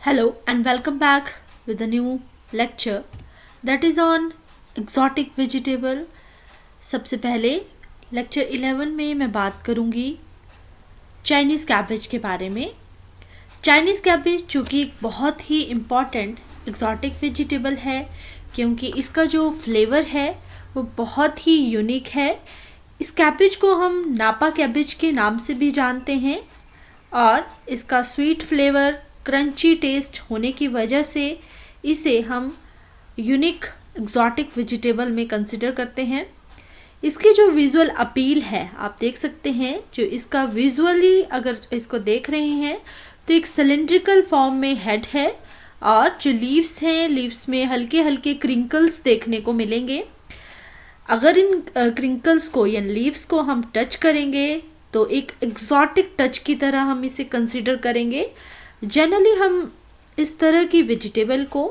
Hello and welcome back with a new lecture that is on exotic vegetable. सबसे पहले lecture 11 में मैं बात करूंगी चाइनीज़ कैबेज के बारे में। चाइनीज़ कैबेज जो कि एक बहुत ही इम्पॉर्टेंट एक्सॉटिक वेजिटेबल है क्योंकि इसका जो फ्लेवर है वो बहुत ही यूनिक है। इस कैबेज को हम नापा कैबेज के नाम से भी जानते हैं और इसका स्वीट फ्लेवर क्रंची टेस्ट होने की वजह से इसे हम यूनिक एक्सॉटिक वेजिटेबल में कंसिडर करते हैं। इसकी जो विजुअल अपील है आप देख सकते हैं, जो इसका विजुअली अगर इसको देख रहे हैं तो एक सिलेंड्रिकल फॉर्म में हेड है और जो लीव्स हैं लीव्स में हल्के हल्के क्रिंकल्स देखने को मिलेंगे। अगर इन क्रिंकल्स को या लीव्स को हम टच करेंगे तो एक एक्सॉटिक टच की तरह हम इसे कंसिडर करेंगे। जनरली हम इस तरह की वेजिटेबल को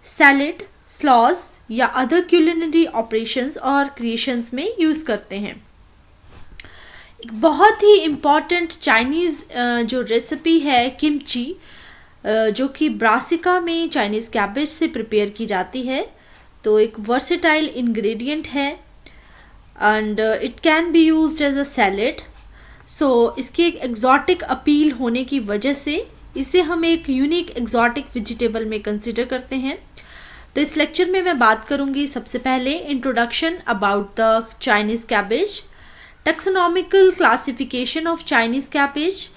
सैलेड, स्लॉस या अदर क्यूलिनरी ऑपरेशंस और क्रिएशंस में यूज़ करते हैं। एक बहुत ही इम्पॉर्टेंट चाइनीज़ जो रेसिपी है किमची, जो कि ब्रासिका में चाइनीज़ कैबेज से प्रिपेयर की जाती है, तो एक वर्सेटाइल इंग्रेडिएंट है and it can be used as a salad. So इसकी एक एक्सॉटिक अपील होने की वजह से इसे हम एक यूनिक एक्सॉटिक वेजिटेबल में कंसिडर करते हैं। तो इस लेक्चर में मैं बात करूंगी सबसे पहले introduction about the Chinese cabbage, taxonomical classification of Chinese cabbage,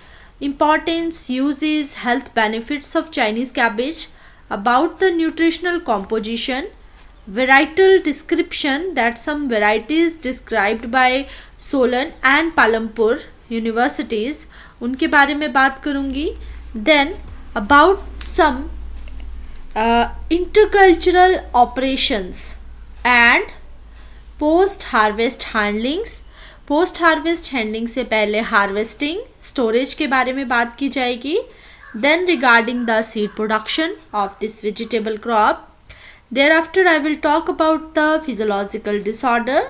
importance, uses, health benefits of Chinese cabbage, about the nutritional composition, varietal description that some varieties described by Solan and Palampur universities उनके बारे में बात करूँगी। Then about some intercultural operations and post harvest handlings। Post harvest handling से पहले harvesting, storage के बारे में बात की जाएगी। Then regarding the seed production of this vegetable crop. Thereafter I will talk about the physiological disorder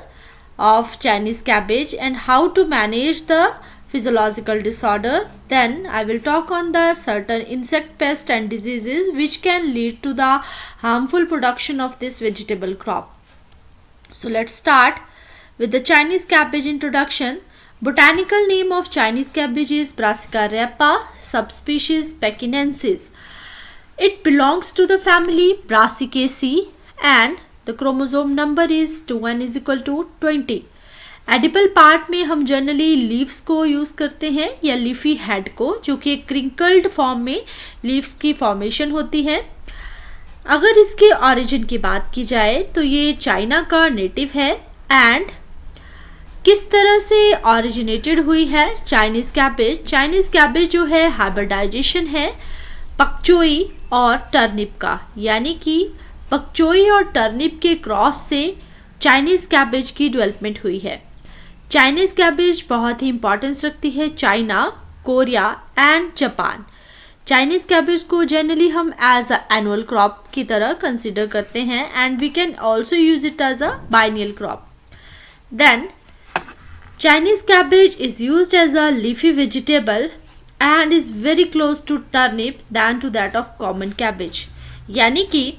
of Chinese cabbage and how to manage the physiological disorder. Then I will talk on the certain insect pests and diseases which can lead to the harmful production of this vegetable crop. So let's start with the Chinese cabbage introduction. Botanical name of Chinese cabbage is Brassica rapa, subspecies Pekinensis. It belongs to the family Brassicaceae and the chromosome number is 2n is equal to 20. Edible part में हम generally leaves को use करते हैं या leafy head को, जो कि एक क्रिंकल्ड फॉर्म में लीव्स की फॉर्मेशन होती है। अगर इसके ऑरिजिन की बात की जाए तो ये चाइना का नेटिव है एंड किस तरह से ऑरिजिनेटेड हुई है चाइनीज़ कैबेज। चाइनीज़ कैबेज जो है हाइब्रिडाइजेशन है पकचोई और टर्निप का, यानी कि पकचोई और टर्निप के क्रॉस से चाइनीज़ कैबेज की डेवलपमेंट हुई है। चाइनीज़ कैबेज बहुत ही इंपॉर्टेंस रखती है China, Korea and Japan. Chinese cabbage को जनरली हम एज अ एनुअल क्रॉप की तरह कंसिडर करते हैं and we can also use it as a biennial crop. Then Chinese cabbage is used as a leafy vegetable and is very close to turnip than to that of common cabbage. यानी कि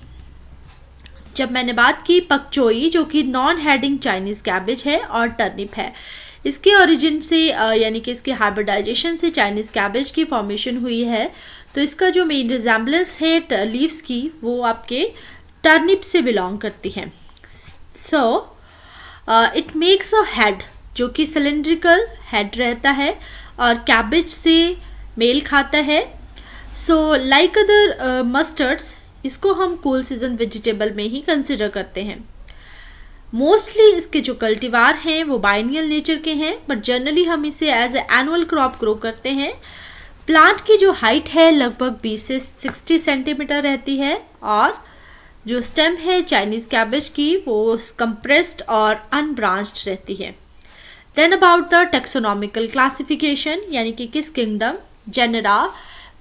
जब मैंने बात की पकचोई जो कि non heading Chinese cabbage है और टर्निप है, इसके ओरिजिन से यानी कि इसके हाइब्रिडाइजेशन से चाइनीज़ कैबेज की फॉर्मेशन हुई है, तो इसका जो मेन रिजेम्बलेंस है लीव्स की वो आपके टर्निप से बिलोंग करती हैं। So it makes a head जो कि सिलेंड्रिकल हेड रहता है और कैबेज से मेल खाता है। सो लाइक अदर मस्टर्ड्स इसको हम कूल सीजन वेजिटेबल में ही कंसिडर करते हैं। मोस्टली इसके जो कल्टीवार हैं वो बाइनियल नेचर के हैं, बट जनरली हम इसे as a annual crop grow करते हैं। प्लांट की जो हाइट है लगभग 20 से 60 सेंटीमीटर रहती है और जो स्टेम है चाइनीज़ कैबेज की वो कंप्रेस्ड और अनब्रांच्ड रहती है। Then about the taxonomical classification, यानी कि किस kingdom, genera,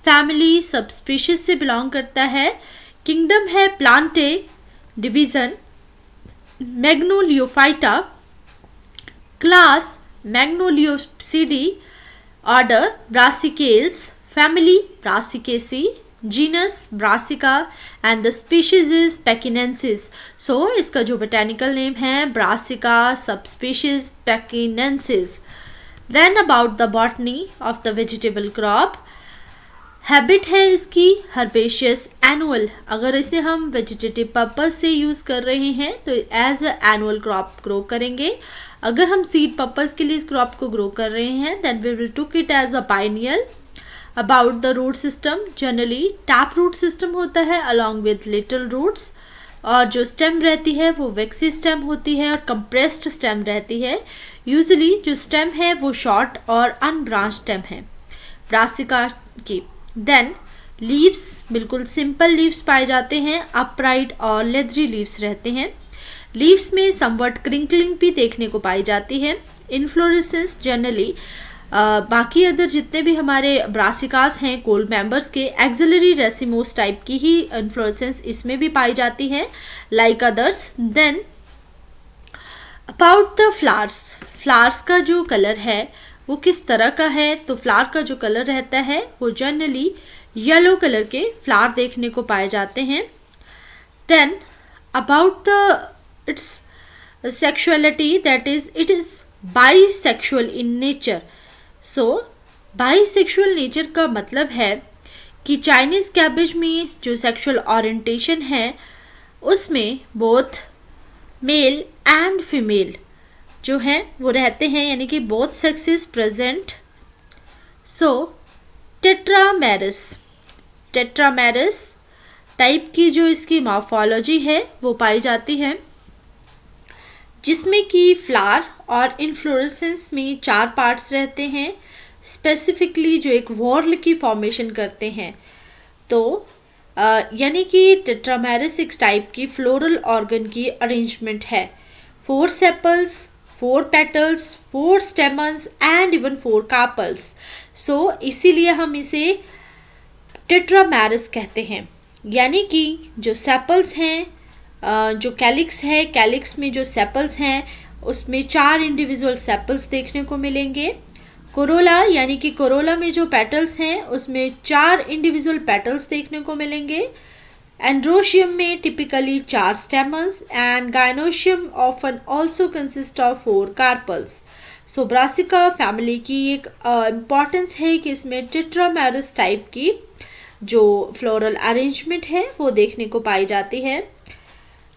family, subspecies से बिलोंग करता है। किंगडम है Plantae, division Magnoliophyta, class Magnoliopsida, order Brassicales, family Brassicaceae, genus Brassica and the species is pekinensis. So इसका जो बोटेनिकल नेम है Brassica, subspecies pekinensis. Then about the botany of the vegetable crop, habit है इसकी herbaceous annual. अगर इसे हम vegetative purpose से use कर रहे हैं तो as a annual crop grow करेंगे। अगर हम सीड पर्पज के लिए इस क्रॉप को ग्रो कर रहे हैं then we will took it as a biennial. About the root system, generally tap root system होता है अलॉन्ग विद लिटिल रूट्स, और जो स्टेम रहती है वो वेक्सी स्टेम होती है और कंप्रेस्ड स्टेम रहती है। यूजुअली जो स्टेम है वो शॉर्ट और अनब्रांच स्टेम है ब्रासिका की। देन लीव्स, बिल्कुल सिंपल लीव्स पाए जाते हैं, अपराइट और लेदरी लीव्स रहते हैं। लीव्स में समवट क्रिंकलिंग भी देखने को पाई जाती है। इन्फ्लोरेसेंस जनरली बाकी अदर जितने भी हमारे ब्रासिकास हैं कोल मेंबर्स के, एक्सिलरी रेसिमोस टाइप की ही इन्फ्लोरेसेंस इसमें भी पाई जाती है like others. Then about the flowers, flowers का जो कलर है वो किस तरह का है, तो फ्लावर का जो कलर रहता है वो जनरली येलो कलर के फ्लावर देखने को पाए जाते हैं। Then about the its sexuality, that is it is bisexual in nature. So bisexual nature का मतलब है कि चाइनीज कैबेज में जो सेक्सुअल ओरिएंटेशन है उसमें बोथ मेल एंड फीमेल जो हैं वो रहते हैं, यानी कि बोथ सेक्सेस प्रेजेंट। सो टेट्रामेरस, टेट्रामेरस टाइप की जो इसकी मॉर्फोलॉजी है वो पाई जाती है, जिसमें कि फ्लावर और इन्फ्लोरेसेंस में 4 पार्ट्स रहते हैं, स्पेसिफिकली जो एक वॉर्ल की फॉर्मेशन करते हैं। तो यानी कि टेट्रामेरस एक टाइप की फ्लोरल ऑर्गन की अरेंजमेंट है। 4 sepals, 4 petals, 4 stamens and even 4 carpels. So इसीलिए हम इसे टेट्रामेरस कहते हैं। यानी कि जो सेपल्स हैं, जो कैलिक्स है, कैलिक्स में जो सेपल्स हैं उसमें 4 इंडिविजुअल सेपल्स देखने को मिलेंगे। कोरोला यानी कि कोरोला में जो पेटल्स हैं उसमें 4 इंडिविजुअल पेटल्स देखने को मिलेंगे। एंड्रोशियम में typically 4 stamens and gynoecium often also consist of 4 carpels. So brassica family की एक इम्पॉर्टेंस है कि इसमें टेट्रामेरस टाइप की जो फ्लोरल अरेंजमेंट है वो देखने को पाई जाती है।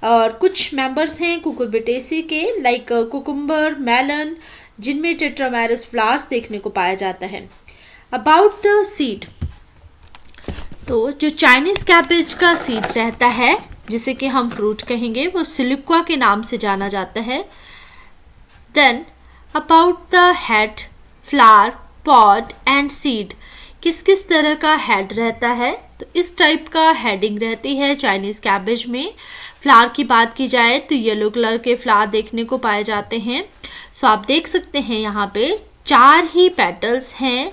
और कुछ मेंबर्स हैं कुकुरबिटेसी के लाइक कुकुम्बर, मेलन, जिनमें टेट्रामेरस फ्लावर्स देखने को पाया जाता है। अबाउट द सीड, तो जो चाइनीज कैबेज का सीड रहता है जिसे कि हम फ्रूट कहेंगे वो सिलिक्वा के नाम से जाना जाता है। Then about the head, flower, pod and seed, किस किस तरह का हेड रहता है, तो इस टाइप का हेडिंग रहती है चाइनीज कैबेज में। फ्लावर की बात की जाए तो येलो कलर के फ्लावर देखने को पाए जाते हैं। सो आप देख सकते हैं यहाँ पे 4 ही पेटल्स हैं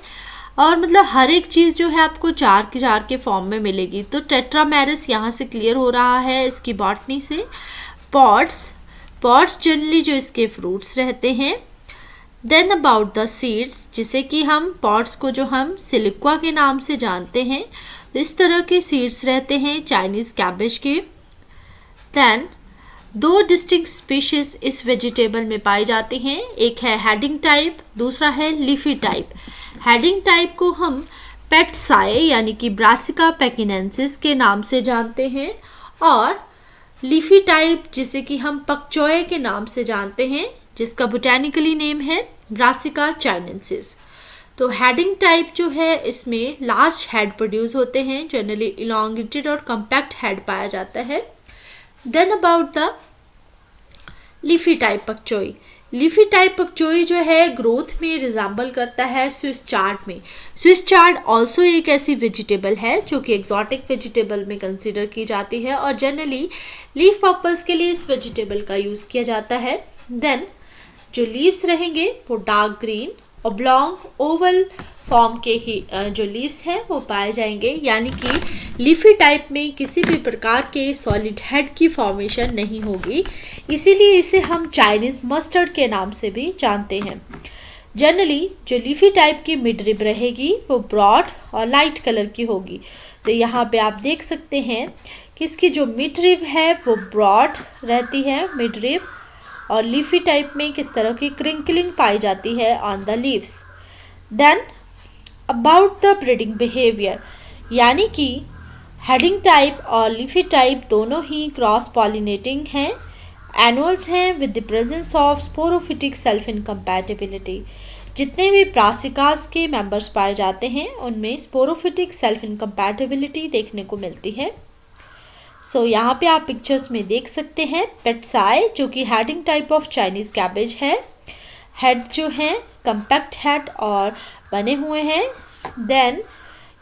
और मतलब हर एक चीज़ जो है आपको 4 के फॉर्म में मिलेगी। तो टेट्रामेरस यहाँ से क्लियर हो रहा है इसकी बॉटनी से। पॉड्स, पॉड्स जनरली जो इसके फ्रूट्स रहते हैं। देन अबाउट द सीड्स, जिसे कि हम पॉड्स को जो हम सिलिक्वा के नाम से जानते हैं, तो इस तरह के सीड्स रहते हैं चाइनीज कैबेज के। देन 2 डिस्टिंक्ट स्पीशीज इस वेजिटेबल में पाई जाती हैं, एक है हेडिंग टाइप, दूसरा है लीफी टाइप। हेडिंग टाइप को हम पेटसाए यानी कि ब्रासिका पेकिनेंसिस के नाम से जानते हैं और लीफी टाइप जिसे कि हम पकचोए के नाम से जानते हैं, जिसका बोटेनिकली नेम है ब्रासिका चाइनेंसिस। तो हेडिंग टाइप जो है इसमें लार्ज हेड प्रोड्यूस होते हैं, जनरली इलोंगेटेड और कम्पैक्ट हेड पाया जाता है। Then about the leafy type pak choi, leafy type pak choi जो है ग्रोथ में रिजेंबल करता है स्विस चार्ड में। स्विस चार्ड ऑल्सो एक ऐसी वेजिटेबल है जो कि एक्सोटिक वेजिटेबल में कंसीडर की जाती है और जनरली लीफ पर्पस के लिए इस वेजिटेबल का यूज़ किया जाता है। देन जो लीव्स रहेंगे वो dark green oblong Oval form के ही जो लीव्स हैं वो पाए जाएंगे, यानी कि लीफी टाइप में किसी भी प्रकार के सॉलिड हेड की फॉर्मेशन नहीं होगी, इसीलिए इसे हम चाइनीज मस्टर्ड के नाम से भी जानते हैं। जनरली जो लीफी टाइप की मिड रिब रहेगी वो ब्रॉड और लाइट कलर की होगी, तो यहाँ पे आप देख सकते हैं कि इसकी जो मिड रिब है वो ब्रॉड रहती है, मिड रिब, और लीफी टाइप में किस तरह की क्रिंकलिंग पाई जाती है on the leaves. Then about the breeding behaviour, यानी कि हेडिंग टाइप और लीफी टाइप दोनों ही क्रॉस पॉलिनेटिंग हैं, एनुअल्स हैं with the presence of sporophytic self incompatibility. जितने भी ब्रासिकास के मेंबर्स पाए जाते हैं उनमें स्पोरोफिटिक सेल्फ इनकम्पैटिबिलिटी देखने को मिलती है। सो यहाँ पे आप पिक्चर्स में देख सकते हैं पेट्साई, जो कि heading type of Chinese cabbage है। हेड जो हैं कम्पैक्ट हेड और बने हुए हैं। देन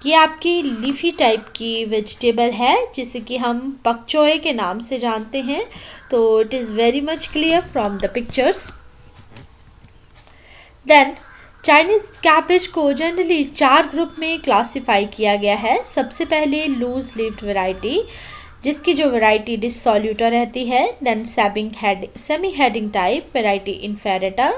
ये आपकी लीफी टाइप की वेजिटेबल है जिसे कि हम पकचोए के नाम से जानते हैं। तो it is very much clear from the pictures. Then Chinese cabbage को जनरली 4 ग्रुप में क्लासिफाई किया गया है। सबसे पहले लूज लीव्ड वैरायटी, जिसकी जो वैरायटी डिसोल्यूटा रहती है। Then semi heading type variety infarcta,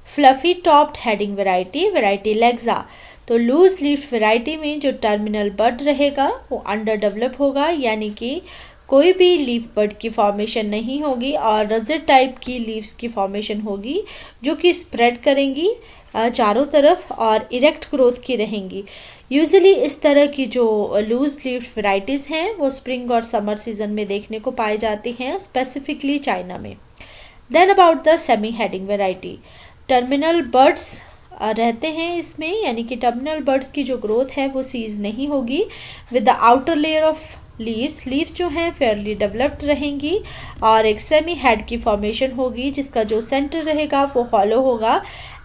fluffy topped heading variety laxa. तो लूज लीफ वैरायटी में जो टर्मिनल बड रहेगा वो अंडर डेवलप होगा, यानी कि कोई भी लीफ बड की फॉर्मेशन नहीं होगी और रजर टाइप की लीव्स की फॉर्मेशन होगी जो कि स्प्रेड करेंगी चारों तरफ और इरेक्ट ग्रोथ की रहेंगी। यूजुअली इस तरह की जो लूज लीफ वैरायटीज़ हैं वो स्प्रिंग और समर सीजन में देखने को पाई जाती हैं, स्पेसिफिकली चाइना में। Then about the semi heading variety, terminal buds रहते हैं इसमें, यानी कि टर्मिनल बर्ड्स की जो ग्रोथ है वो सीज नहीं होगी with the outer layer of leaf जो हैं फेयरली डेवलप्ड रहेंगी और एक सेमी हेड की फॉर्मेशन होगी जिसका जो सेंटर रहेगा वो हॉलो होगा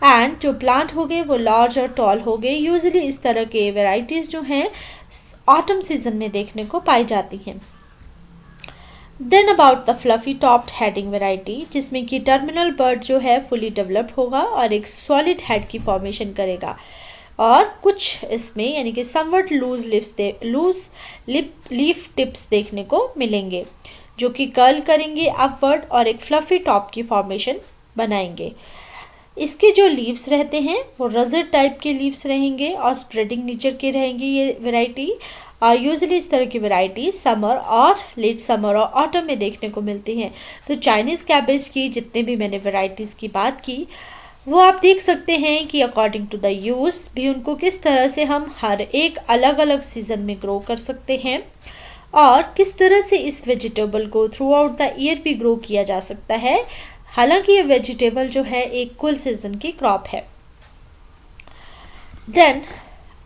एंड जो प्लांट होंगे वो लार्ज और टॉल होंगे। यूजुअली इस तरह के वेराइटीज़ जो हैं ऑटम सीजन में देखने को पाई जाती हैं। Then about the fluffy topped heading variety, जिसमें कि टर्मिनल बर्ड जो है फुली डेवलप होगा और एक सॉलिड हेड की फॉर्मेशन करेगा और कुछ इसमें यानी कि समवट लूज लीफ टिप्स देखने को मिलेंगे जो कि कर्ल करेंगे अपवर्ड और एक फ्लफी टॉप की फॉर्मेशन बनाएंगे। इसके जो लीव्स रहते हैं वो रजर टाइप के लीव्स रहेंगे और स्प्रेडिंग नेचर के रहेंगे ये वैरायटी। और यूजुअली इस तरह की वैरायटी समर और लेट समर और ऑटम में देखने को मिलती हैं। तो चाइनीज़ कैबेज की जितने भी मैंने वैरायटीज़ की बात की वो आप देख सकते हैं कि अकॉर्डिंग टू द यूज़ भी उनको किस तरह से हम हर एक अलग अलग सीज़न में ग्रो कर सकते हैं और किस तरह से इस वेजिटेबल को थ्रू आउट द ईयर भी ग्रो किया जा सकता है। हालांकि ये वेजिटेबल जो है एक कुल सीजन की क्रॉप है। Then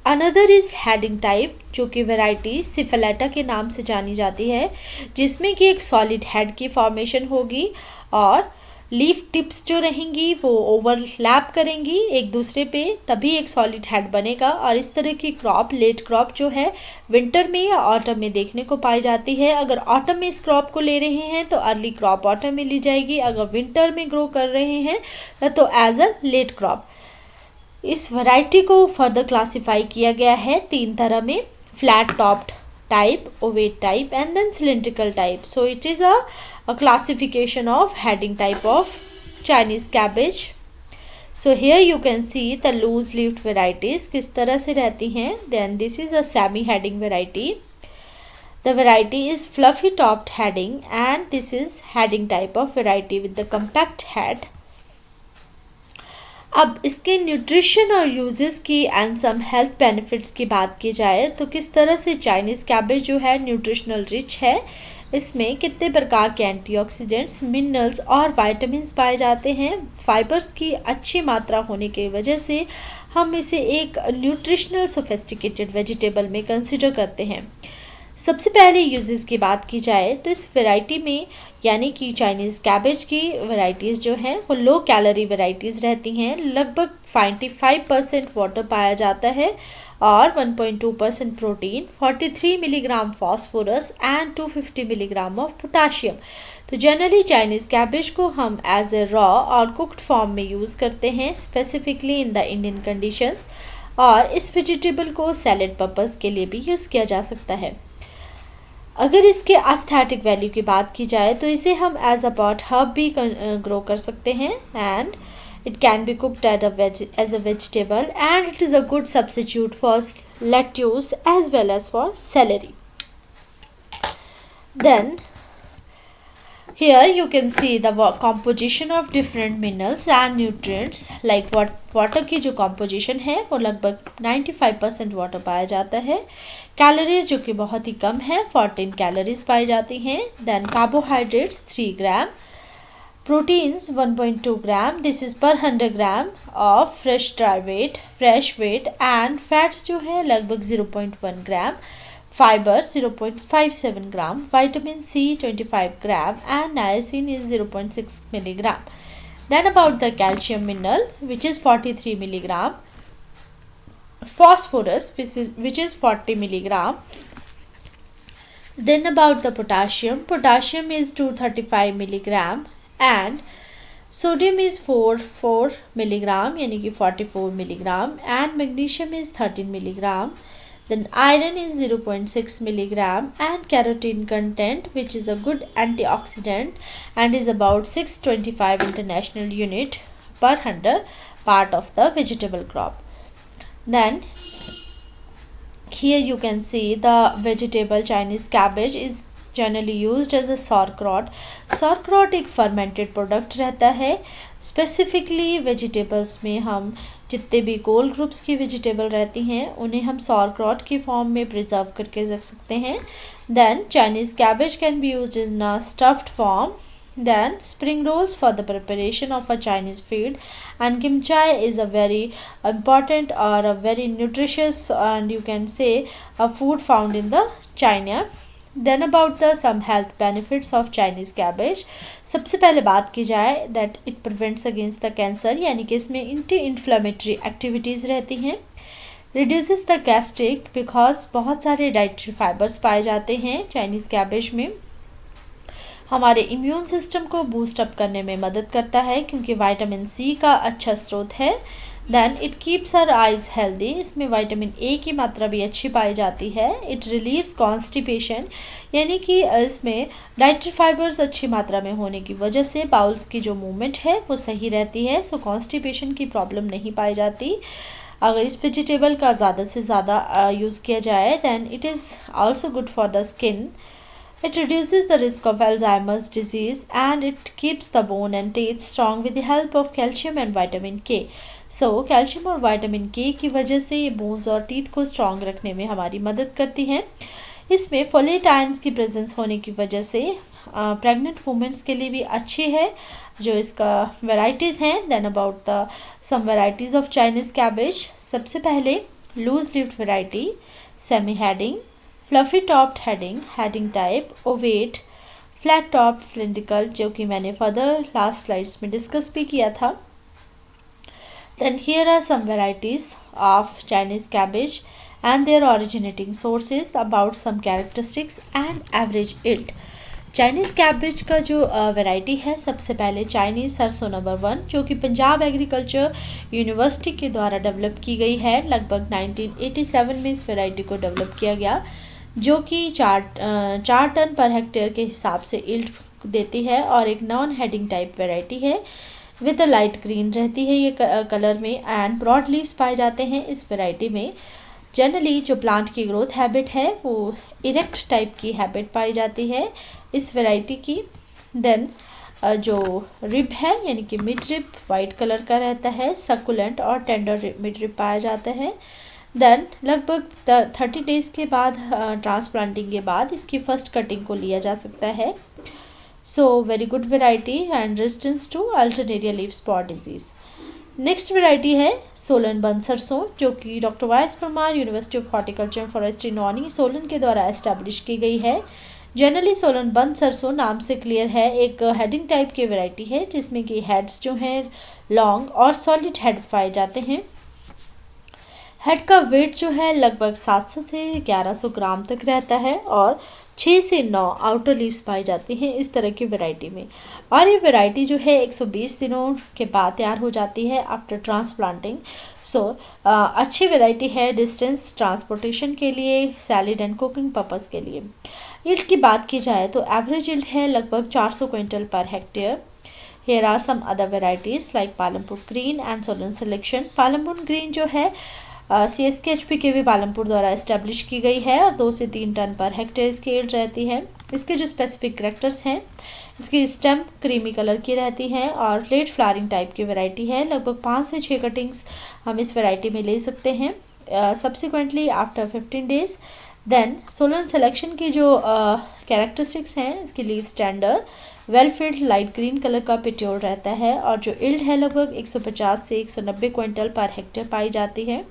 another is heading type, जो कि वैरायटी सिफेलेटा के नाम से जानी जाती है, जिसमें कि एक सॉलिड हेड की फॉर्मेशन होगी और लीफ टिप्स जो रहेंगी वो ओवरलैप करेंगी एक दूसरे पे, तभी एक सॉलिड हेड बनेगा। और इस तरह की क्रॉप लेट क्रॉप जो है विंटर में या ऑटम में देखने को पाई जाती है। अगर ऑटम में इस क्रॉप को ले रहे हैं तो अर्ली क्रॉप ऑटम में ली जाएगी, अगर विंटर में ग्रो कर रहे हैं तो एज अ लेट क्रॉप। इस वैरायटी को फर्दर क्लासिफाई किया गया है 3 तरह में, flat topped type, ovate type and then cylindrical type. So it is a classification of heading type of Chinese cabbage. So here you can see the loose leaved varieties किस तरह से रहती हैं. Then this is a semi heading variety. The variety is fluffy topped heading and this is heading type of variety with the compact head. अब इसके nutrition और uses की and some health benefits की बात की जाए तो किस तरह से चाइनीज़ कैबेज जो है न्यूट्रिशनल रिच है, इसमें कितने प्रकार के एंटीऑक्सीडेंट्स, मिनरल्स और विटामिन्स पाए जाते हैं। फाइबर्स की अच्छी मात्रा होने की वजह से हम इसे एक न्यूट्रिशनल सोफिस्टिकेटेड वेजिटेबल में कंसिडर करते हैं। सबसे पहले यूजेस की बात की जाए तो इस वैरायटी में यानी कि चाइनीज़ कैबेज की वैरायटीज़ जो हैं वो लो कैलोरी वैरायटीज़ रहती हैं। लगभग 95% वाटर पाया जाता है और 1.2% protein, 43 milligram phosphorus and 250 milligram of potassium. तो जनरली चाइनीज़ कैबेज को हम एज ए रॉ और कुक्ड फॉर्म में यूज़ करते हैं, specifically in the Indian conditions. और इस वेजिटेबल को सैलेड पर्पज़ के लिए भी यूज़ किया जा सकता है। अगर इसके एस्थेटिक वैल्यू की बात की जाए तो इसे हम एज अ पॉट हर्ब भी ग्रो कर सकते हैं and it can be cooked as a vegetable and it is a good substitute for lettuce as well as for celery. Then here you can see the composition of different minerals and nutrients. like water की जो composition है वो लगभग 95% water पाया जाता है. Calories जो कि बहुत ही कम है, 14 कैलोरीज पाई जाती हैं. Then carbohydrates 3 gram, proteins 1.2 gram, this is per 100 gram of fresh weight and fats जो है लगभग 0.1 gram, fibre 0.57 gram, vitamin C 25 gram and niacin is 0.6 milligram. Then about the calcium mineral which is 43 milligram, phosphorus which is 40 milligram. Then about the potassium is 235 milligram and sodium is 4 milligram यानी कि 44 milligram and magnesium is 13 milligram. Then iron is 0.6 milligram and carotene content which is a good antioxidant and is about 625 international unit per 100 part of the vegetable crop. Then here you can see the vegetable Chinese cabbage is generally used as a sauerkraut. sauerkraut एक fermented product रहता है. Specifically vegetables में हम जितने भी कोल groups की vegetable रहती हैं उन्हें हम sauerkraut की फॉर्म में प्रिजर्व करके रख सकते हैं. Then Chinese cabbage can be use in a stuffed form. Then spring rolls for the preparation of a Chinese food, and kimchi is a very important or a very nutritious and you can say a food found in the China. Then about the some health benefits of Chinese cabbage. सबसे पहले बात की जाए that it prevents against the cancer यानी कि इसमें anti inflammatory activities रहती हैं. reduces the gastric because बहुत सारे डाइटरी फाइबर्स पाए जाते हैं चाइनीज़ कैबेज में. हमारे इम्यून सिस्टम को बूस्ट अप करने में मदद करता है क्योंकि विटामिन सी का अच्छा स्रोत है. Then it keeps our eyes healthy, इसमें विटामिन ए की मात्रा भी अच्छी पाई जाती है. इट रिलीव्स कॉन्स्टिपेशन यानी कि इसमें डाइटरी फाइबर्स अच्छी मात्रा में होने की वजह से बाउल्स की जो मूवमेंट है वो सही रहती है. सो कॉन्स्टिपेशन की प्रॉब्लम नहीं पाई जाती अगर इस वेजिटेबल का ज़्यादा से ज़्यादा यूज़ किया जाए. Then it is also good for the skin. It reduces the risk of Alzheimer's disease and it keeps the bone and teeth strong with the help of calcium and vitamin K. So calcium और vitamin K की वजह से ये bones और teeth को strong रखने में हमारी मदद करती हैं. इसमें folate ions की presence होने की वजह से pregnant women के लिए भी अच्छी है. जो इसका varieties हैं. Then about the some varieties of Chinese cabbage. सबसे पहले loose leaved variety, semi heading, fluffy topped heading type, ovate, flat topped cylindrical जो कि मैंने फर्दर लास्ट स्लाइड्स में डिस्कस भी किया था. Then here are some varieties of Chinese cabbage and their originating sources, about some characteristics and average yield. Chinese cabbage का जो variety है सबसे पहले चाइनीज़ सरसों नंबर 1 जो कि पंजाब एग्रीकल्चर यूनिवर्सिटी के द्वारा डेवलप की गई है. लगभग 1987 में इस वैरायटी को डेवलप किया गया जो कि 4 टन पर हेक्टेयर के हिसाब से इल्ड देती है और एक नॉन हेडिंग टाइप वैरायटी है. विद अ लाइट ग्रीन रहती है ये कलर में एंड ब्रॉड लीव्स पाए जाते हैं इस वैरायटी में. जनरली जो प्लांट की ग्रोथ हैबिट है वो इरेक्ट टाइप की हैबिट पाई जाती है इस वैरायटी की. देन जो रिब है यानी कि मिड रिब वाइट कलर का रहता है. सकुलेंट और टेंडर मिड रिब पाया जाता है. देन लगभग 30 डेज़ के बाद ट्रांसप्लांटिंग के बाद इसकी फर्स्ट कटिंग को लिया जा सकता है. So very good variety and resistance to Alternaria leaf spot disease. Next variety है सोलन बन सरसों जो कि doctor Y S. Parmar university of horticulture and forestry Nauni Solan के द्वारा एस्टैब्लिश की गई है. जनरली सोलन बन सरसों नाम से क्लियर है एक हेडिंग टाइप की वेराइटी है जिसमें कि हेड्स जो हैं लॉन्ग और सॉलिड हेड पाए जाते हैं. हेड का वेट जो है लगभग 700 से 1100 ग्राम तक रहता है और 6 से 9 आउटर लीव्स पाई जाती हैं इस तरह की वैरायटी में. और ये वैरायटी जो है 120 दिनों के बाद तैयार हो जाती है आफ्टर ट्रांसप्लांटिंग. सो अच्छी वैरायटी है डिस्टेंस ट्रांसपोर्टेशन के लिए, सैलिड एंड कुकिंग पर्पस के लिए. यील्ड की बात की जाए तो एवरेज यील्ड है लगभग 400 quintal per hectare. Here are some other varieties like Palampur green and Solan selection. Palampur green जो है CSKHP के भी पालमपुर द्वारा इस्टेब्लिश की गई है और 2 से 3 टन पर हेक्टेयर इसकी यील्ड रहती है। इसके जो स्पेसिफिक करैक्टर्स हैं, इसकी स्टेम क्रीमी कलर की रहती है और लेट फ्लावरिंग टाइप की वैरायटी है। लगभग 5 से 6 कटिंग्स हम इस वैरायटी में ले सकते हैं subsequently after 15 days. Then Solan selection की जो कैरेक्टरिस्टिक्स हैं, इसकी leaf standard well filled light green colour का पेट्योल रहता है और जो यील्ड है लगभग 150 से 190 क्विंटल पर हेक्टेयर पाई जाती है।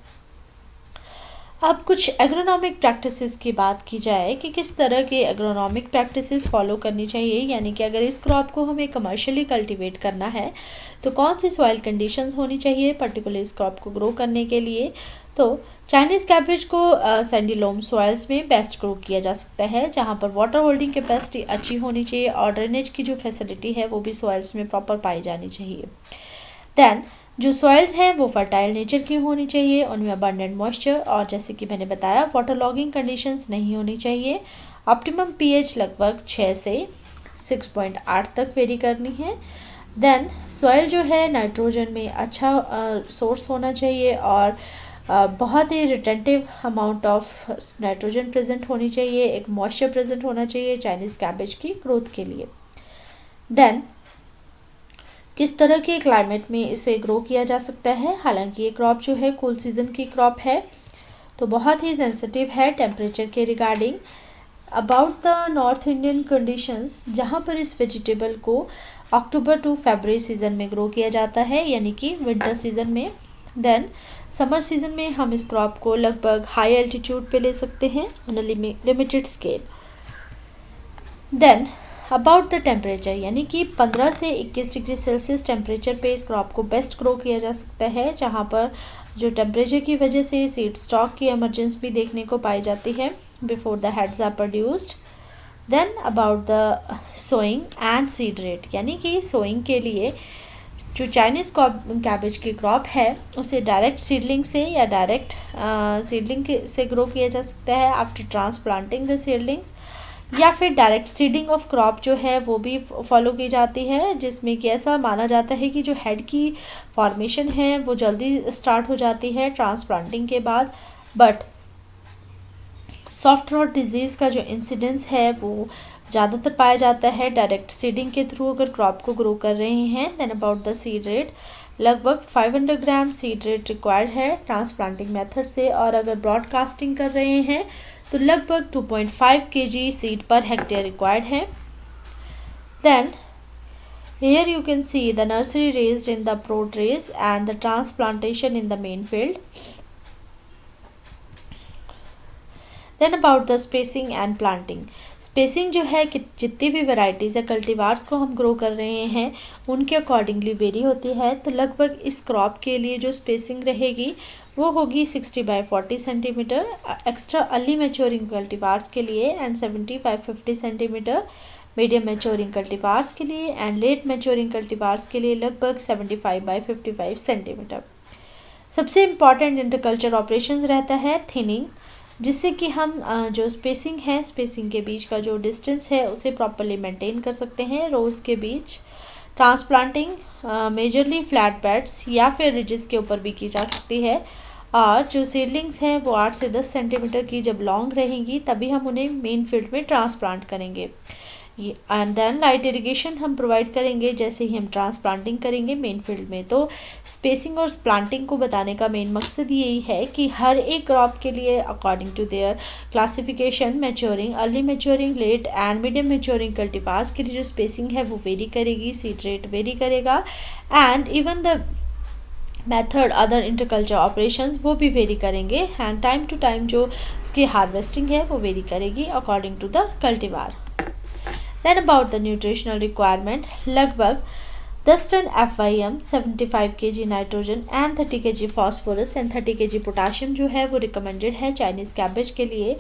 अब कुछ एग्रोनॉमिक प्रैक्टिसेस की बात की जाए कि किस तरह के एग्रोनॉमिक प्रैक्टिसेस फॉलो करनी चाहिए, यानी कि अगर इस क्रॉप को हमें कमर्शियली कल्टीवेट करना है तो कौन सी सॉइल कंडीशंस होनी चाहिए पर्टिकुलर इस क्रॉप को ग्रो करने के लिए। तो चाइनीज़ कैबेज को सैंडी लोम सॉइल्स में बेस्ट ग्रो किया जा सकता है, जहां पर वाटर होल्डिंग कैपेसिटी अच्छी होनी चाहिए और ड्रेनेज की जो फैसिलिटी है वो भी सॉइल्स में प्रॉपर पाई जानी चाहिए। देन जो सॉइल्स हैं वो फर्टाइल नेचर की होनी चाहिए, उनमें अबंडेंट मॉइस्चर और जैसे कि मैंने बताया वाटर लॉगिंग कंडीशंस नहीं होनी चाहिए। ऑप्टिमम पीएच लगभग 6 से 6.8 तक वेरी करनी है। देन सॉइल जो है नाइट्रोजन में अच्छा सोर्स होना चाहिए और बहुत ही retentive amount of nitrogen present होनी चाहिए, एक मॉइस्चर प्रेजेंट होना चाहिए चाइनीज़ कैबेज की ग्रोथ के लिए। देन किस तरह के क्लाइमेट में इसे ग्रो किया जा सकता है, हालांकि ये क्रॉप जो है कूल सीजन की क्रॉप है तो बहुत ही सेंसिटिव है टेम्परेचर के regarding. About the north Indian conditions, जहाँ पर इस वेजिटेबल को अक्टूबर टू फरवरी सीज़न में ग्रो किया जाता है, यानी कि विंटर सीज़न में। देन समर सीज़न में हम इस क्रॉप को लगभग हाई एल्टीट्यूड पे ले सकते हैं on a limited scale. Then about the temperature, यानी कि 15 से 21 डिग्री सेल्सियस टेम्परेचर पे इस क्रॉप को बेस्ट ग्रो किया जा सकता है, जहाँ पर जो टेम्परेचर की वजह से सीड स्टॉक की एमरजेंसी भी देखने को पाई जाती है before the heads are produced. Then about the sowing and seed rate, यानी कि सोइंग के लिए जो चाइनीज़ कैबेज की क्रॉप है उसे डायरेक्ट सीडलिंग से या डायरेक्ट सीडलिंग से ग्रो किया जा सकता है आफ्टर ट्रांसप्लांटिंग द सीडलिंग्स, या फिर डायरेक्ट सीडिंग ऑफ क्रॉप जो है वो भी फॉलो की जाती है, जिसमें कि ऐसा माना जाता है कि जो हेड की फॉर्मेशन है वो जल्दी स्टार्ट हो जाती है ट्रांसप्लांटिंग के बाद। बट सॉफ्ट रॉट डिजीज़ का जो इंसिडेंस है वो ज़्यादातर पाया जाता है डायरेक्ट सीडिंग के थ्रू अगर क्रॉप को ग्रो कर रहे हैं। Then about the seed rate, लगभग 500 ग्राम सीड रेट रिक्वायर्ड है ट्रांसप्लांटिंग मेथड से, और अगर ब्रॉडकास्टिंग कर रहे हैं तो लगभग 2.5 kg seed per hectare required है। Then here you can see the nursery raised in the pro trays and the transplantation in the main field. Then about the spacing and planting. Spacing जो है कि जितनी भी varieties या cultivars को हम grow कर रहे हैं उनके अकॉर्डिंगली वेरी होती है। तो लगभग इस क्रॉप के लिए जो स्पेसिंग रहेगी वो होगी 60 by 40 centimetre extra early maturing cultivars के लिए, and 70 by 50 centimetre medium maturing cultivars के लिए, एंड लेट मैच्योरिंग कल्टीवार्स के लिए लगभग 75 बाय 55 सेंटीमीटर। सबसे इम्पॉर्टेंट इंटरकल्चर ऑपरेशंस रहता है थिनिंग, जिससे कि हम जो स्पेसिंग है, स्पेसिंग के बीच का जो डिस्टेंस है उसे प्रॉपरली मेंटेन कर सकते हैं रोज़ के बीच। ट्रांसप्लांटिंग मेजरली फ्लैट बेड्स या फिर रिजेस के ऊपर भी की जा सकती है, और जो सीडलिंग्स हैं वो 8 से 10 सेंटीमीटर की जब लॉन्ग रहेंगी तभी हम उन्हें मेन फील्ड में ट्रांसप्लांट करेंगे। एंड देन लाइट इरिगेशन हम प्रोवाइड करेंगे जैसे ही हम ट्रांसप्लांटिंग करेंगे मेन फील्ड में। तो स्पेसिंग और प्लांटिंग को बताने का मेन मकसद यही है कि हर एक क्रॉप के लिए according to their classification maturing, early maturing, late and medium maturing cultivars के लिए जो स्पेसिंग है वो वेरी करेगी, सीड रेट वेरी करेगा, and even the method other interculture operations वो भी वेरी करेंगे, एंड टाइम टू टाइम जो उसकी हार्वेस्टिंग है वो वेरी करेगी according to the cultivar. Then about the nutritional requirement, लगभग 10 tonne FYM, 75 kg nitrogen and 30 kg phosphorus and 30 kg potassium जो है वो रिकमेंडेड है चाइनीज़ कैबेज के लिए।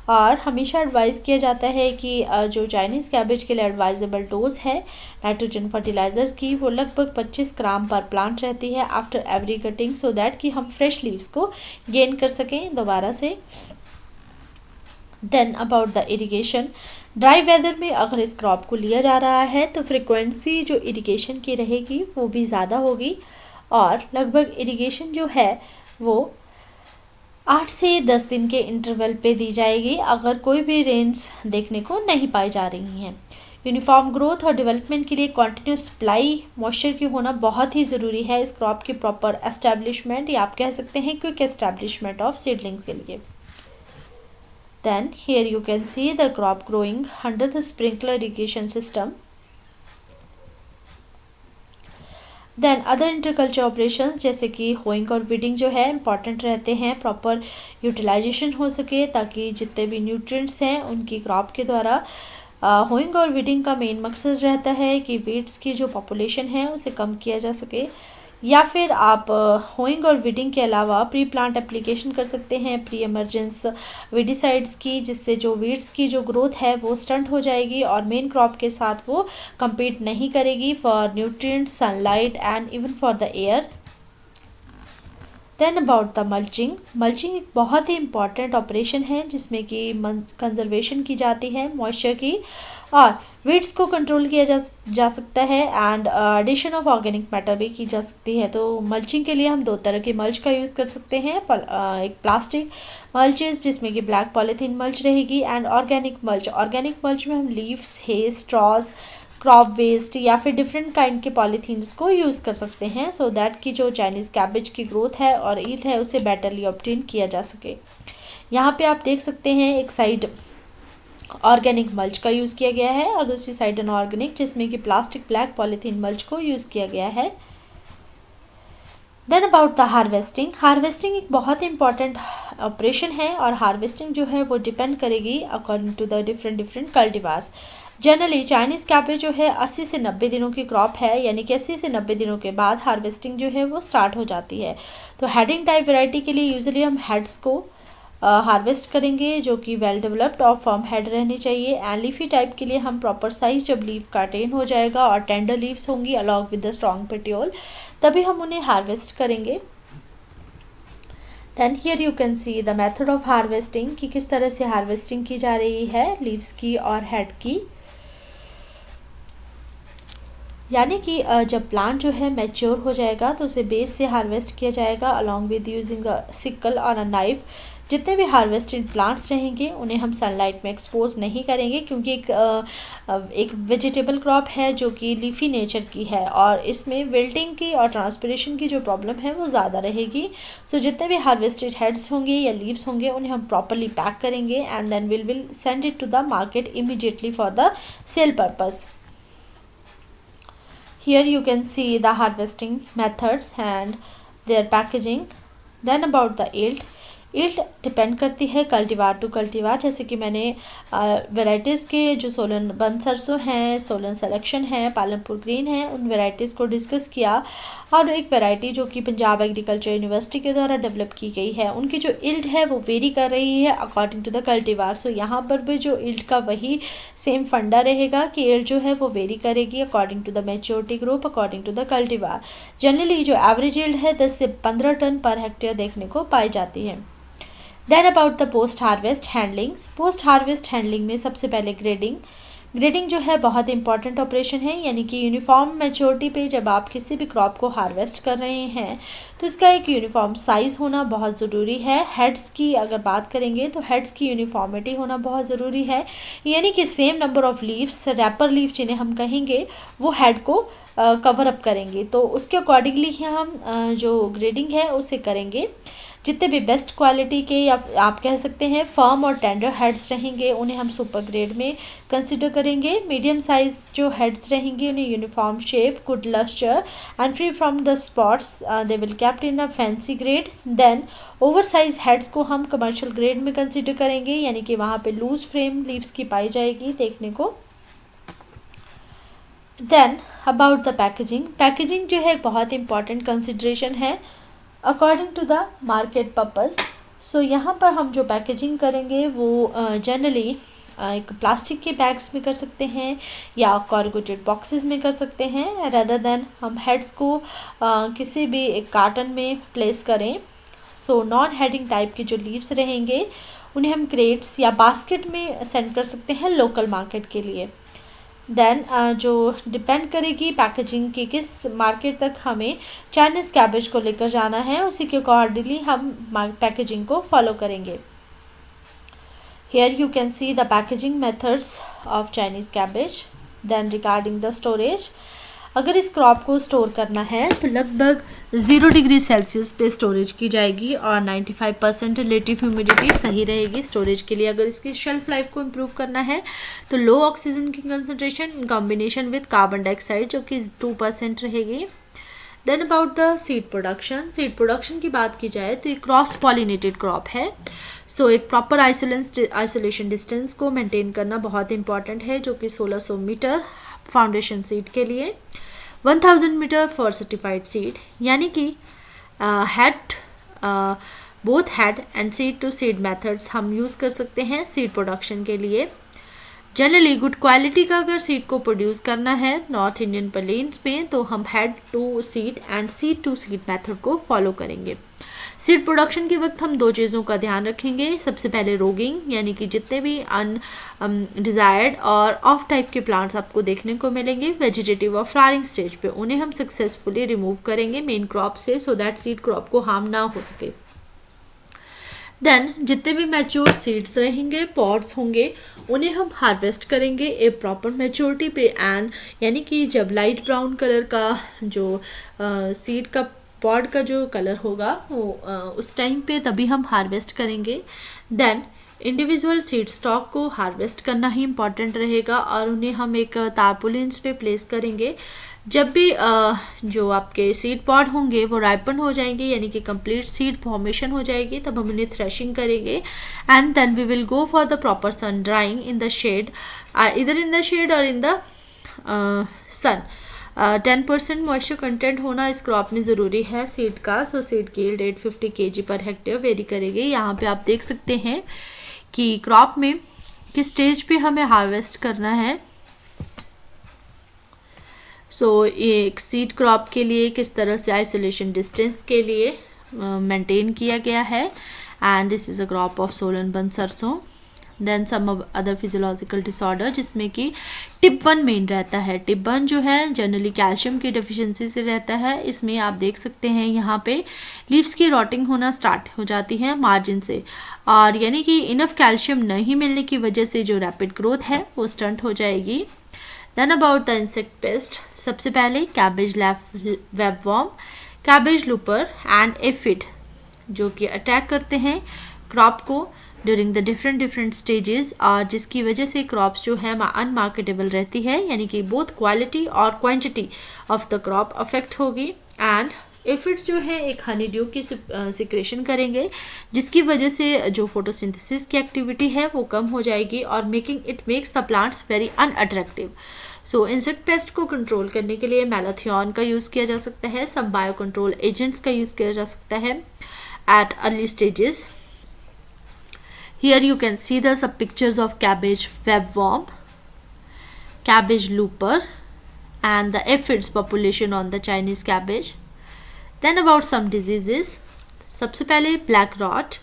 और हमेशा एडवाइज़ किया जाता है कि जो चाइनीज़ कैबेज के लिए एडवाइजेबल डोज है नाइट्रोजन फर्टिलाइजर्स की वो लगभग 25 ग्राम पर प्लांट रहती है after every cutting, so that कि हम फ्रेश लीव्स को गेन कर सकें दोबारा से। Then about the irrigation, dry weather में अगर इस क्रॉप को लिया जा रहा है तो फ्रिक्वेंसी जो इरिगेशन की रहेगी वो भी ज़्यादा होगी, और लगभग इरिगेशन जो है वो 8 से 10 दिन के इंटरवल पे दी जाएगी अगर कोई भी रेंज देखने को नहीं पाई जा रही हैं। यूनिफॉर्म ग्रोथ और डेवलपमेंट के लिए कॉन्टिन्यूस सप्लाई मॉइस्चर की होना बहुत ही ज़रूरी है इस क्रॉप की प्रॉपर एस्टैब्लिशमेंट, या आप कह सकते हैं क्विक एस्टैब्लिशमेंट ऑफ सीडलिंग्स के लिए। Then here you can see the crop growing under the sprinkler irrigation system. Then other interculture operations जैसे कि होइंग और वीडिंग जो है इंपॉर्टेंट रहते हैं, प्रॉपर यूटिलाइजेशन हो सके ताकि जितने भी न्यूट्रिएंट्स हैं उनकी क्रॉप के द्वारा। होइंग और वीडिंग का मेन मकसद रहता है कि वीड्स की जो पॉपुलेशन है उसे कम किया जा सके, या फिर आप होइंग और वीडिंग के अलावा प्री प्लांट एप्लीकेशन कर सकते हैं प्री एमरजेंस वीडिसाइड्स की, जिससे जो वीड्स की जो ग्रोथ है वो स्टंट हो जाएगी और मेन क्रॉप के साथ वो compete नहीं करेगी for nutrients, sunlight and even for the air. Then about the mulching. Mulching एक बहुत ही इंपॉर्टेंट ऑपरेशन है जिसमें कि कंजर्वेशन की जाती है मॉइस्चर की और वीड्स को कंट्रोल किया जा सकता है and addition of organic matter भी की जा सकती है। तो मल्चिंग के लिए हम 2 तरह के मल्च का यूज़ कर सकते हैं, एक प्लास्टिक मल्चेस जिसमें कि ब्लैक पॉलीथीन मल्च रहेगी and organic mulch. Organic mulch में हम लीव्स, हे, स्ट्रॉज, क्रॉप वेस्ट या फिर डिफरेंट काइंड के पॉलीथीन्स को यूज़ कर सकते हैं सो दैट कि जो चाइनीज़ कैबेज की ग्रोथ है और ईल्ड है उसे बेटरली ऑब्टेन किया जा सके। यहाँ पे आप देख सकते हैं एक साइड ऑर्गेनिक मल्च का यूज़ किया गया है और दूसरी साइड अनऑर्गेनिक जिसमें कि प्लास्टिक ब्लैक पॉलीथीन मल्च को यूज़ किया गया है। Then about the harvesting. Harvesting एक बहुत ही इंपॉर्टेंट ऑपरेशन है और हार्वेस्टिंग जो है वो डिपेंड करेगी according to the different cultivars. Generally Chinese cabbage जो है 80 से 90 दिनों की क्रॉप है, यानी कि 80 से 90 दिनों के बाद हार्वेस्टिंग जो है वो स्टार्ट हो जाती है। तो हेडिंग टाइप वैरायटी के लिए यूजुअली हम हेड्स को हार्वेस्ट करेंगे जो कि वेल डेवलप्ड और फर्म हेड रहनी चाहिए। एंड लीफी टाइप के लिए हम प्रॉपर साइज जब लीफ का अटेन हो जाएगा और टेंडर लीव्स होंगी along with the strong petiole तभी हम उन्हें हार्वेस्ट करेंगे। Then here you can see the method of harvesting कि किस तरह से हार्वेस्टिंग की जा रही है लीव्स की और हेड की। यानी कि जब प्लांट जो है मैच्योर हो जाएगा तो उसे बेस से हार्वेस्ट किया जाएगा along with using a sickle और अ नाइफ। जितने भी हार्वेस्टेड प्लांट्स रहेंगे उन्हें हम सनलाइट में एक्सपोज नहीं करेंगे क्योंकि एक वेजिटेबल क्रॉप है जो कि लीफी नेचर की है और इसमें विल्टिंग की और ट्रांसपिरेशन की जो प्रॉब्लम है वो ज़्यादा रहेगी। सो जितने भी हार्वेस्टेड हेड्स होंगे या लीव्स होंगे उन्हें हम प्रॉपरली पैक करेंगे and then will send it to the market immediately for the sale purpose. Here you can see the harvesting methods and their packaging. Then about the yield. yield depend करती है cultivar to cultivar, जैसे कि मैंने varieties के जो सोलन बंद सरसों हैं, सोलन सिलेक्शन है, पालमपुर ग्रीन है, उन वेराइटीज़ को डिस्कस किया। और एक वैरायटी जो कि पंजाब एग्रीकल्चर यूनिवर्सिटी के द्वारा डेवलप की गई है उनकी जो yield है वो वेरी कर रही है अकॉर्डिंग टू द कल्टीवार। सो यहाँ पर भी जो yield का वही सेम फंडा रहेगा कि yield जो है वो वेरी करेगी according to the maturity group according to the cultivar. Generally जो एवरेज yield है 10 से 15 टन पर हेक्टेयर देखने को पाई जाती है। Then about the post harvest handlings. Post harvest handling में सबसे पहले ग्रेडिंग। ग्रेडिंग जो है बहुत इंपॉर्टेंट ऑपरेशन है, यानी कि यूनिफॉर्म मैच्योरिटी पे जब आप किसी भी क्रॉप को हार्वेस्ट कर रहे हैं तो इसका एक यूनिफॉर्म साइज़ होना बहुत ज़रूरी है। हेड्स की अगर बात करेंगे तो हेड्स की यूनिफॉर्मिटी होना बहुत ज़रूरी है, यानी कि same number of leaves, wrapper leaf जिन्हें हम कहेंगे, वो हेड को कवर अप करेंगे। तो उसके अकॉर्डिंगली ही हम जो ग्रेडिंग है उसे करेंगे। जितने भी बेस्ट क्वालिटी के या आप कह सकते हैं फर्म और टेंडर हेड्स रहेंगे उन्हें हम सुपर ग्रेड में कंसिडर करेंगे। मीडियम साइज़ जो हेड्स रहेंगे उन्हें uniform shape, good lustre and free from the spots they will kept in a fancy grade. Then over size heads को हम कमर्शियल ग्रेड में कंसिडर करेंगे, यानी कि वहाँ पे लूज फ्रेम लीव्स की पाई जाएगी देखने को। Then about the packaging. Packaging जो है एक बहुत इंपॉर्टेंट कंसिडरेशन है according to the market purpose. So यहाँ पर हम जो पैकेजिंग करेंगे वो जनरली एक प्लास्टिक के बैग्स में कर सकते हैं या कॉर्गेटेड बॉक्सेस में कर सकते हैं, रेदर देन हम हेड्स को किसी भी एक कार्टन में प्लेस करें। सो नॉन हेडिंग टाइप के जो लीव्स रहेंगे उन्हें हम क्रेट्स या बास्केट में सेंड कर सकते हैं लोकल मार्केट के लिए। देन जो डिपेंड करेगी पैकेजिंग की किस मार्केट तक हमें चाइनीज़ कैबेज को लेकर जाना है, उसी के अकॉर्डिंगली हम पैकेजिंग को फॉलो करेंगे. Here you can see the packaging methods of Chinese cabbage. Then regarding the storage, अगर इस क्रॉप को स्टोर करना है तो लगभग 0 डिग्री सेल्सियस पे स्टोरेज की जाएगी और 95% रिलेटिव ह्यूमिडिटी सही रहेगी स्टोरेज के लिए. अगर इसकी शेल्फ लाइफ को इम्प्रूव करना है तो लो ऑक्सीजन की concentration in combination with carbon dioxide जो कि 2% रहेगी. Then about the seed production की बात की जाए तो ये क्रॉस पॉलिनेटेड क्रॉप है. सो एक प्रॉपर आइसोलेशन डिस्टेंस को मेंटेन करना बहुत इंपॉर्टेंट है जो कि 1600 मीटर फाउंडेशन सीड के लिए, 1000 मीटर फॉर सर्टिफाइड सीड, यानी कि both head and seed to seed methods हम यूज़ कर सकते हैं सीड प्रोडक्शन के लिए. जनरली गुड क्वालिटी का अगर सीड को प्रोड्यूस करना है नॉर्थ इंडियन प्लेन्स में तो हम head to seed and seed to seed method को फॉलो करेंगे. सीड प्रोडक्शन के वक्त हम 2 चीज़ों का ध्यान रखेंगे. सबसे पहले रोगिंग, यानी कि जितने भी डिज़ायर्ड और ऑफ टाइप के प्लांट्स आपको देखने को मिलेंगे वेजिटेटिव और फ्लावरिंग स्टेज पे, उन्हें हम सक्सेसफुली रिमूव करेंगे मेन क्रॉप से सो दैट सीड क्रॉप को हार्म ना हो सके. देन जितने भी मैच्योर सीड्स रहेंगे पॉड्स होंगे उन्हें हम हार्वेस्ट करेंगे ए प्रॉपर मैच्योरिटी पे एंड यानी कि जब लाइट ब्राउन कलर का जो सीड का पॉड का जो कलर होगा वो उस टाइम पे तभी हम हार्वेस्ट करेंगे. देन इंडिविजुअल सीड स्टॉक को हार्वेस्ट करना ही इम्पॉर्टेंट रहेगा और उन्हें हम एक तारपोलिन्स पे प्लेस करेंगे. जब भी जो आपके सीड पॉड होंगे वो राइपन हो जाएंगे यानी कि कंप्लीट सीड फॉर्मेशन हो जाएगी तब हम उन्हें थ्रेशिंग करेंगे and then we will go for the proper sun drying in the shade, इधर इन द शेड और in the sun. 10% moisture content होना इस क्रॉप में ज़रूरी है सीड का. सो सीड की यील्ड 850 kg पर हेक्टेयर वेरी करेगी. यहाँ पे आप देख सकते हैं कि क्रॉप में किस स्टेज पे हमें हार्वेस्ट करना है. सो एक सीड क्रॉप के लिए किस तरह से आइसोलेशन डिस्टेंस के लिए मेंटेन किया गया है. And this is a crop of सोलनबन sarson. Then some other physiological disorder जिसमें कि टिप 1 मेन रहता है. टिप 1 जो है जनरली कैल्शियम की डेफिशिएंसी से रहता है. इसमें आप देख सकते हैं यहाँ पे लीव्स की रॉटिंग होना स्टार्ट हो जाती है मार्जिन से और यानी कि इनफ कैल्शियम नहीं मिलने की वजह से जो रैपिड ग्रोथ है वो स्टंट हो जाएगी. Then about the insect pest, सबसे पहले cabbage webworm, cabbage looper and aphid जो कि अटैक करते हैं क्रॉप को ड्यूरिंग द डिफरेंट स्टेजेस और जिसकी वजह से क्रॉप्स जो है अनमार्केटेबल रहती है यानी कि बोथ क्वालिटी और quantity of the crop affect होगी. एंड एफिड्स जो है एक हनी ड्यू की सिक्रेशन करेंगे जिसकी वजह से जो फोटोसिंथेसिस की एक्टिविटी है वो कम हो जाएगी और it makes the plants very unattractive. So insect pest को कंट्रोल करने के लिए मैलाथियन का यूज़ किया जा सकता है, सब बायो कंट्रोल एजेंट्स का यूज़ किया जा सकता है at early stages. Here you can see the some pictures of cabbage webworm, cabbage looper and the aphids population on the Chinese cabbage. Then about some diseases. सबसे पहले black rot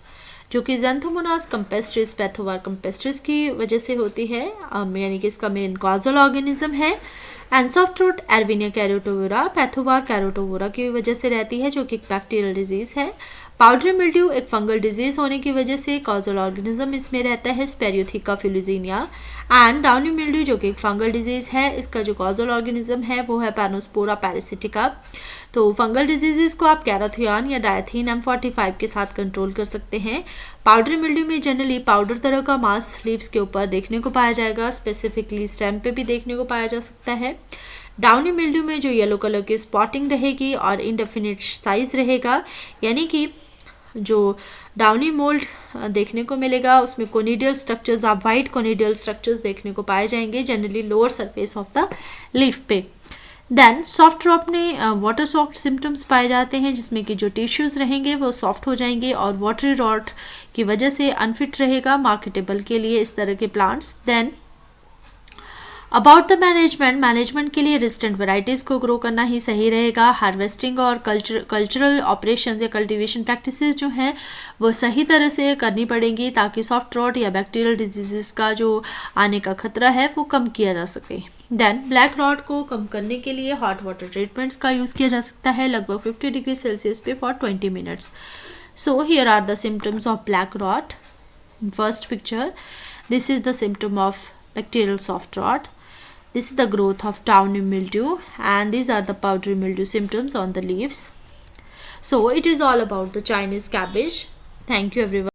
जो कि Xanthomonas campestris पैथोवार campestris की वजह से होती है यानी कि इसका मेन कॉजल ऑर्गेनिज्म है. एंड सॉफ्ट रूट एरविनिया कैरोटोवोरा पैथोवार कैरोटोवोरा की वजह से रहती है जो कि एक बैक्टीरियल डिजीज़ है. पाउडरी मिल्ड्यू एक फंगल डिजीज होने की वजह से कॉजल ऑर्गेनिज्म इसमें रहता है स्पेरियोथिका फिलोजीनिया. एंड डाउनी मिल्ड्यू जो कि एक फंगल डिजीज है इसका जो कॉजल ऑर्गेनिज्म है वो है पैनोस्पोरा पैरासिटिका. तो फंगल डिजीज़ को आप कैराथियन या डायथीन M45 के साथ कंट्रोल कर सकते हैं. पाउडरी मिल्ड्यू में जनरली पाउडर तरह का मास लीव्स के ऊपर देखने को पाया जाएगा, स्पेसिफिकली स्टेम पे भी देखने को पाया जा सकता है. डाउनी मिल्ड्यू में जो येलो कलर की स्पॉटिंग रहेगी और इनडेफिनिट साइज रहेगा यानी कि जो डाउनी मोल्ड देखने को मिलेगा उसमें कोनिडियल स्ट्रक्चर्स आप वाइट कोनिडियल स्ट्रक्चर्स देखने को पाए जाएंगे generally lower surface of the leaf पे. देन सॉफ्ट ड्रॉप में वाटर सॉफ्ट सिम्टम्स पाए जाते हैं जिसमें कि जो टिश्यूज़ रहेंगे वो सॉफ्ट हो जाएंगे और वाटरी रॉट की वजह से अनफिट रहेगा मार्केटेबल के लिए इस तरह के plants. Then about the management के लिए रेजिस्टेंट वेराइटीज़ को ग्रो करना ही सही रहेगा। हार्वेस्टिंग और कल्चरल ऑपरेशंस या कल्टीवेशन प्रैक्टिसेस जो हैं वो सही तरह से करनी पड़ेंगी ताकि सॉफ्ट रॉट या बैक्टीरियल डिजीज़ का जो आने का खतरा है वो कम किया जा सके। देन ब्लैक रॉट को कम करने के लिए हॉट वाटर ट्रीटमेंट्स का यूज़ किया जा सकता है लगभग 50 डिग्री सेल्सियस पे for 20 minutes. So here are the symptoms of black rot. First picture, this is the symptom of bacterial soft rot. This is the growth of downy mildew, and these are the powdery mildew symptoms on the leaves. So it is all about the Chinese cabbage. Thank you everyone.